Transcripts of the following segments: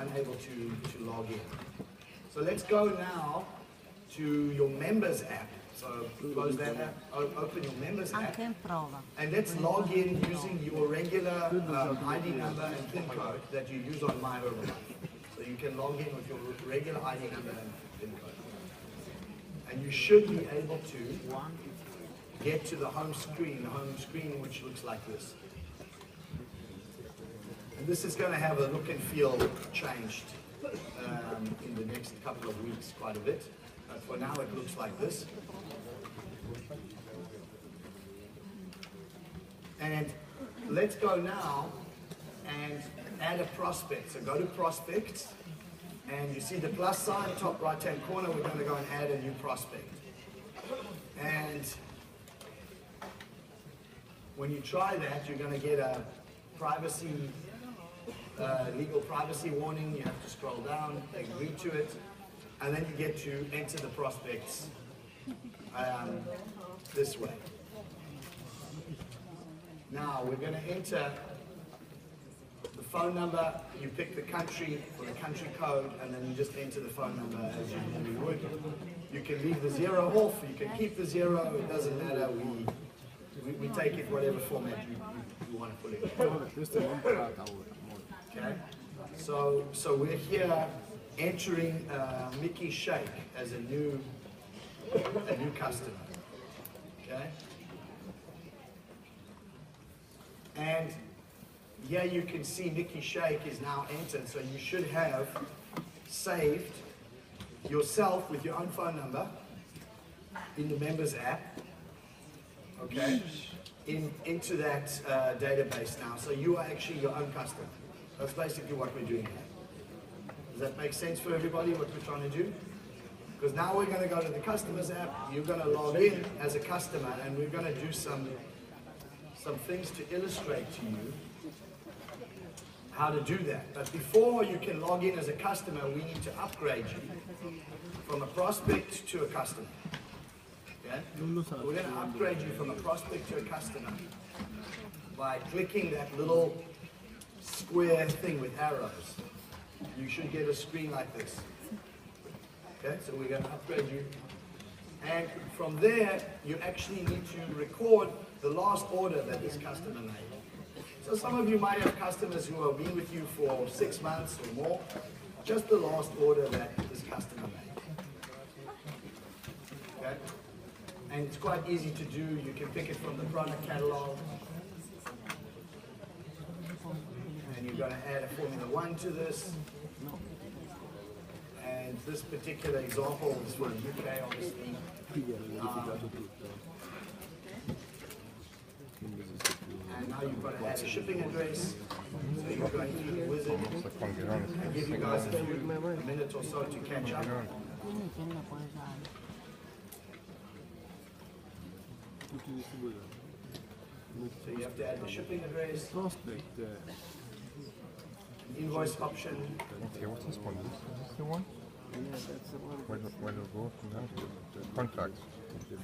unable to log in. So let's go now to your members app. So close that app, open your members app, and let's log in using your regular ID number and PIN code that you use on My Herbalife. So you can log in with your regular ID number and PIN code. And you should be able to get to the home screen which looks like this. And this is going to have a look and feel changed in the next couple of weeks quite a bit. But for now it looks like this. And let's go now and add a prospect. So go to prospects, and you see the plus sign, top right hand corner. We're going to go and add a new prospect. And when you try that, you're going to get a privacy, legal privacy warning. You have to scroll down, agree to it, and then you get to enter the prospects this way. Now we're going to enter the phone number. You pick the country or the country code, and then you just enter the phone number as you normally would. You can leave the 0 off, you can keep the 0, it doesn't matter. We take it whatever format you want to put it in. Okay? So we're here entering Mickey Shake as a new customer. Okay? And here you can see Mickey Shake is now entered, so you should have saved yourself with your own phone number in the members app, okay, into that database now. So you are actually your own customer. That's basically what we're doing here. Does that make sense for everybody, what we're trying to do? Because now we're going to go to the customers app, you're going to log in as a customer, and we're going to do some things to illustrate to you how to do that. But before you can log in as a customer, we need to upgrade you from a prospect to a customer. Okay? We're going to upgrade you from a prospect to a customer by clicking that little square thing with arrows. You should get a screen like this. Okay, so we're going to upgrade you. And from there, you actually need to record the last order that this customer made. So some of you might have customers who have been with you for 6 months or more. Just the last order that this customer made. Okay? And it's quite easy to do. You can pick it from the product catalog. And you're going to add a Formula 1 to this. And this particular example is for the UK, obviously. And now you've got to add a shipping address. So you're going to the wizard and give you guys a minute or so to catch up. So you have to add the shipping address, invoice option. Okay, what's this one? Is this the one? Where do we go from there? The contract.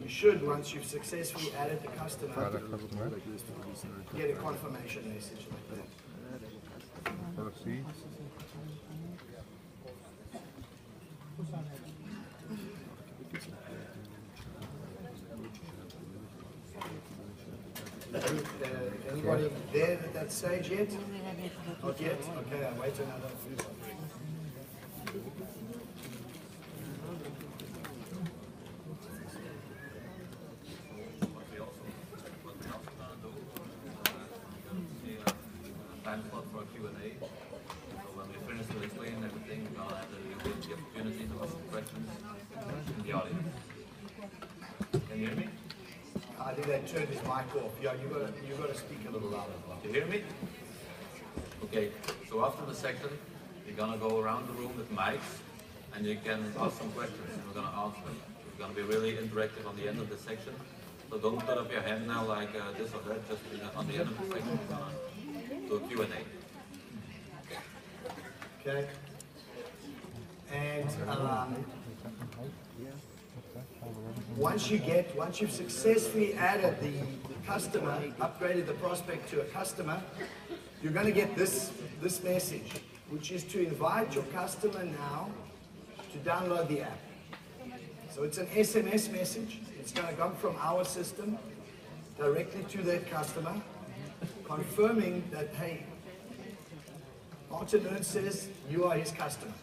You should, once you've successfully added the customer, get a confirmation message like that. Proceed. Anybody there at that stage yet? Not yet? Okay, I'll wait another few seconds. Time slot for Q&A. So when we finish to explain everything, we're going to have the opportunity to ask questions in the audience. Can you hear me? I think they turned his mic off. Yeah, you got to speak a little louder. You hear me? Okay, so after the section, you're going to go around the room with mics, and you can ask some questions, and we're going to answer them. It's going to be really interactive on the end of the section. So don't put up your hand now like this or that, just on the end of the section, we're going to do a Q&A. Okay. And once you've successfully added the customer, upgraded the prospect to a customer, you're going to get this message. which is to invite your customer now to download the app. So it's an SMS message. It's going to come from our system directly to that customer, confirming that, hey, Martin Ernst says you are his customer.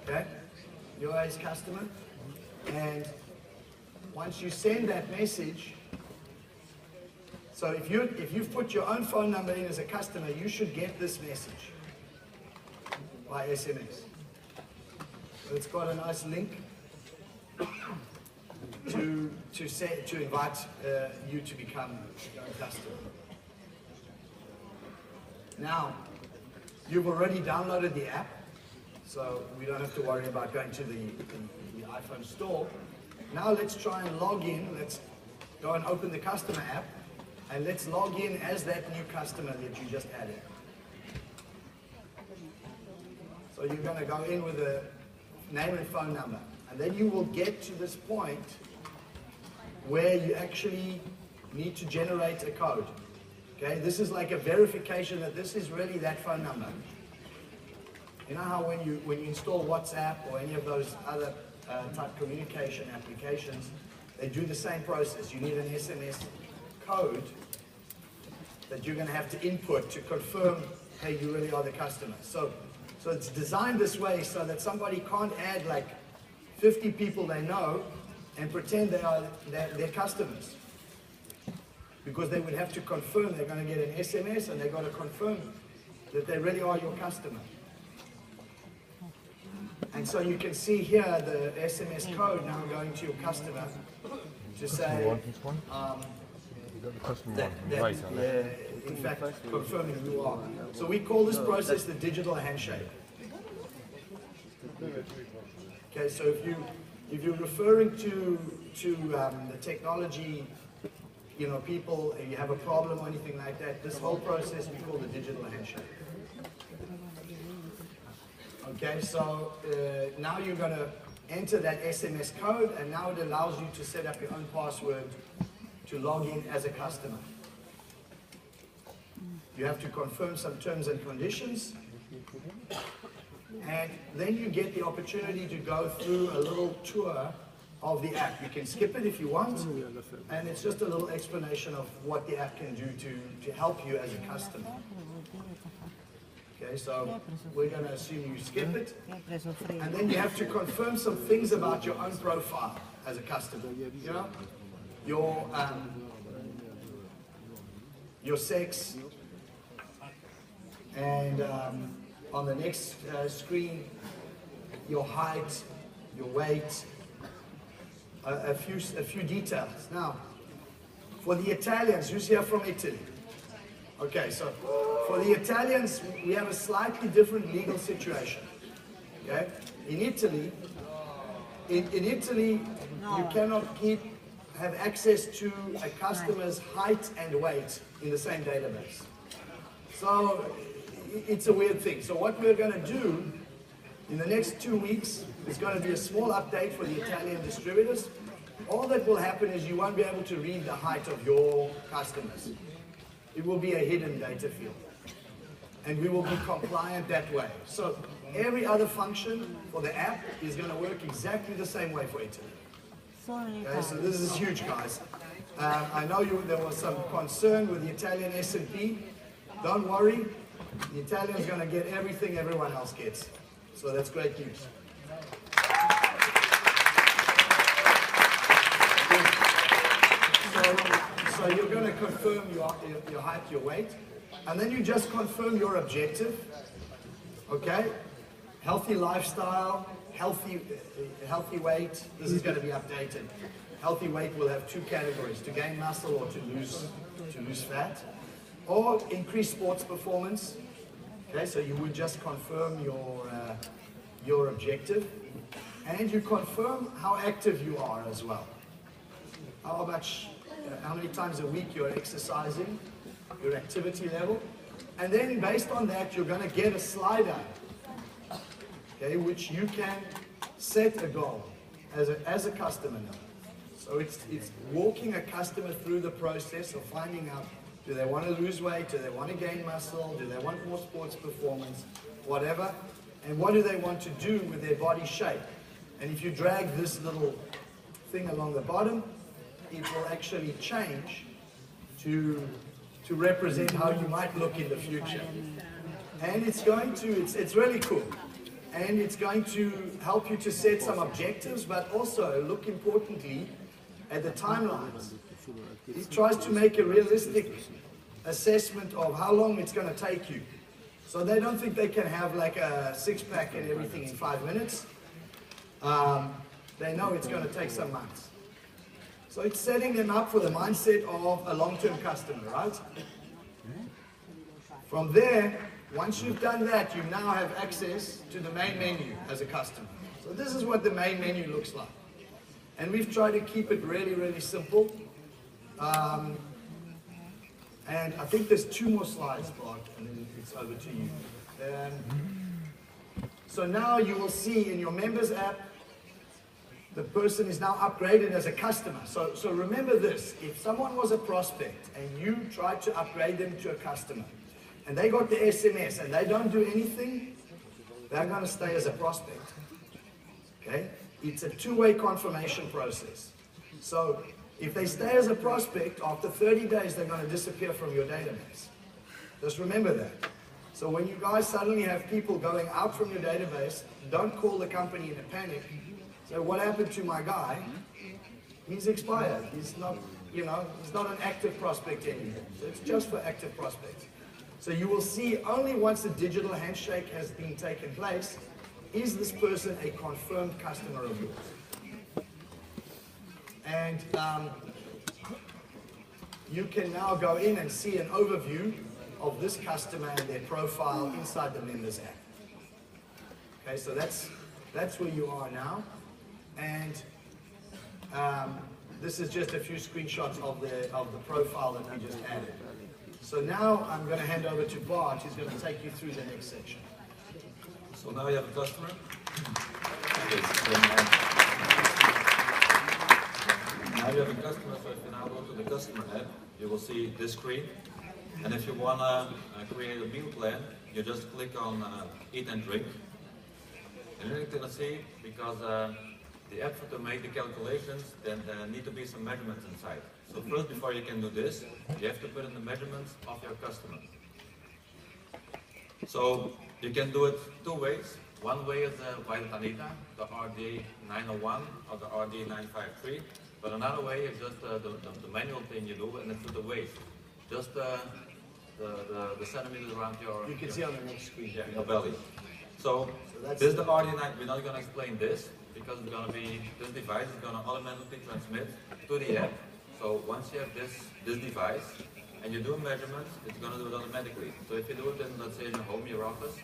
Okay? You are his customer. And once you send that message, so if you've put your own phone number in as a customer, you should get this message by SMS. So it's got a nice link to invite you to become a customer. Now, you've already downloaded the app, so we don't have to worry about going to the iPhone store. Now let's try and log in. Let's go and open the customer app, and let's log in as that new customer that you just added. So you're going to go in with a name and phone number, and then you will get to this point where you actually need to generate a code. Okay, this is like a verification that this is really that phone number. You know how when you install WhatsApp or any of those other type communication applications, they do the same process. You need an SMS code that you're going to have to input to confirm, hey, you really are the customer. So it's designed this way so that somebody can't add like 50 people they know and pretend they are their customers. Because they would have to confirm, they're going to get an SMS and they've got to confirm that they really are your customer. And so you can see here the SMS code now going to your customer to say, in fact, confirming who you are. So we call this process the digital handshake. Okay, so if you're referring to the technology, you know, people, you have a problem or anything like that, this whole process we call the digital handshake. Okay, so now you're going to enter that SMS code, and now it allows you to set up your own password to log in as a customer. You have to confirm some terms and conditions, and then you get the opportunity to go through a little tour of the app. You can skip it if you want, and it's just a little explanation of what the app can do to help you as a customer. Okay, so we're going to assume you skip it, and then you have to confirm some things about your own profile as a customer. You know, your sex, and on the next screen, your height, your weight, a few details. Now, for the Italians, who's here from Italy? Okay, so for the Italians, we have a slightly different legal situation. Okay, in Italy, you cannot have access to a customer's height and weight in the same database. So it's a weird thing. So what we're going to do in the next 2 weeks is going to be a small update for the Italian distributors. All that will happen is you won't be able to read the height of your customers. It will be a hidden data field. And we will be compliant that way. So every other function for the app is going to work exactly the same way for Italy. Okay, so this is huge, guys. I know there was some concern with the Italian S&P. Don't worry, the Italian's going to get everything everyone else gets. So that's great news. So you're going to confirm your height, your weight, and then you just confirm your objective. Okay? Healthy lifestyle, healthy weight. This is going to be updated. Healthy weight will have 2 categories: to gain muscle or to lose fat, or increase sports performance. Okay, so you would just confirm your objective, and you confirm how active you are as well. How many times a week you're exercising, your activity level, and then based on that you're going to get a slider, okay, which you can set a goal as a customer now. So it's walking a customer through the process of finding out, do they want to lose weight, do they want to gain muscle, do they want more sports performance, whatever, and what do they want to do with their body shape. And if you drag this little thing along the bottom, it will actually change to represent how you might look in the future. And it's going to, it's really cool. And it's going to help you to set some objectives, but also look importantly at the timelines. It tries to make a realistic assessment of how long it's going to take you. So they don't think they can have like a six-pack and everything in 5 minutes. They know it's going to take some months. So it's setting them up for the mindset of a long-term customer, right? From there, once you've done that, you now have access to the main menu as a customer. So this is what the main menu looks like. And we've tried to keep it really, really simple. And I think there's 2 more slides, Bart, and then it's over to you. So now you will see in your members app, the person is now upgraded as a customer. So remember this, if someone was a prospect and you tried to upgrade them to a customer, and they got the SMS and they don't do anything, they're going to stay as a prospect. Okay? It's a two-way confirmation process. So if they stay as a prospect, after 30 days, they're going to disappear from your database. Just remember that. So when you guys suddenly have people going out from your database, don't call the company in a panic. So what happened to my guy? He's expired. He's not, he's not an active prospect anymore. So it's just for active prospects. So you will see only once the digital handshake has been taken place, is this person a confirmed customer of yours? And you can now go in and see an overview of this customer and their profile inside the members app. Okay, so that's where you are now. And this is just a few screenshots of the profile that we just added. So now I'm going to hand over to Bart, who's going to take you through the next section. So now you have a customer. Now you have a customer, so if you now go to the customer app, you will see this screen. And if you want to create a meal plan, you just click on eat and drink. And you're going to see, because the app to make the calculations, then there need to be some measurements inside. So first, before you can do this, you have to put in the measurements of your customer. So you can do it 2 ways. One way is the Violet Anita, the RD901 or the RD953. But another way is just the manual thing you do, and it's with the waist. Just the centimeters around your... You can see on the next screen. Yeah, your belly. So this is the RD9. We're not going to explain this, because it's going to be, this device is going to automatically transmit to the app. So once you have this device, and you do a measurement, it's going to do it automatically. So if you do it in, let's say, in your home, your office,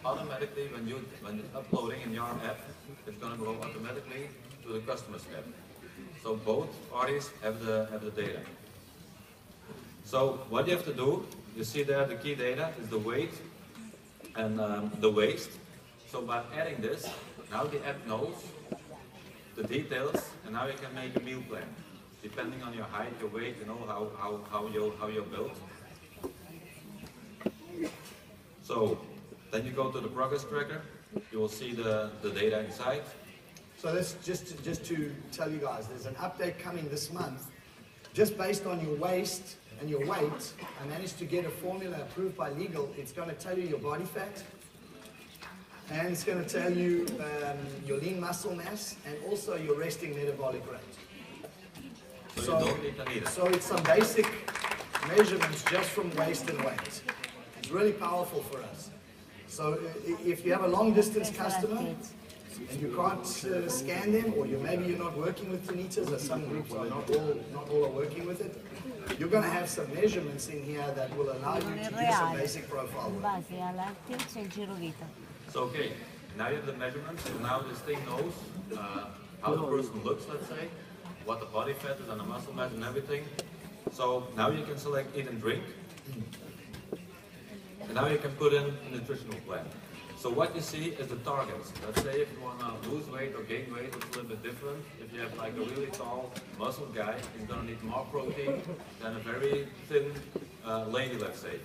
automatically when it's uploading in your app, it's going to go automatically to the customer's app. So both parties have the data. So what you have to do, you see there the key data is the weight and the waist. So by adding this, now the app knows the details, and now you can make a meal plan. Depending on your height, your weight, how you're built. So then you go to the progress tracker. You will see the data inside. So this just to tell you guys, there's an update coming this month, just based on your waist and your weight. I managed to get a formula approved by legal. It's going to tell you your body fat, and it's going to tell you your lean muscle mass, and also your resting metabolic rate. So you don't need to need it. So it's some basic measurements just from waist and weight. It's really powerful for us. So if you have a long distance customer and you can't scan them, or maybe you're not working with Tanitas, or some groups are not all are working with it, you're going to have some measurements in here that will allow you to do some basic profile work. So okay, now you have the measurements, so now this thing knows how the person looks, let's say, what the body fat is and the muscle mass and everything. So now you can select eat and drink. And now you can put in a nutritional plan. So what you see is the targets. Let's say if you want to lose weight or gain weight, it's a little bit different. If you have like a really tall muscle guy, he's going to need more protein than a very thin lady, let's say.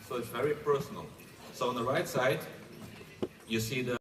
So it's very personal. So on the right side, you see the